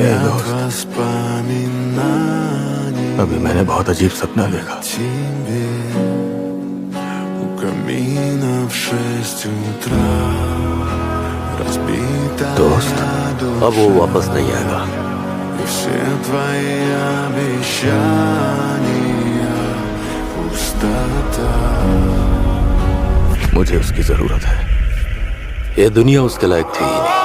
दोस्त, अभी मैंने बहुत अजीब सपना देखा। दोस्त, अब वो वापस नहीं आएगा। मुझे उसकी जरूरत है। ये दुनिया उसके लायक थी ही नहीं।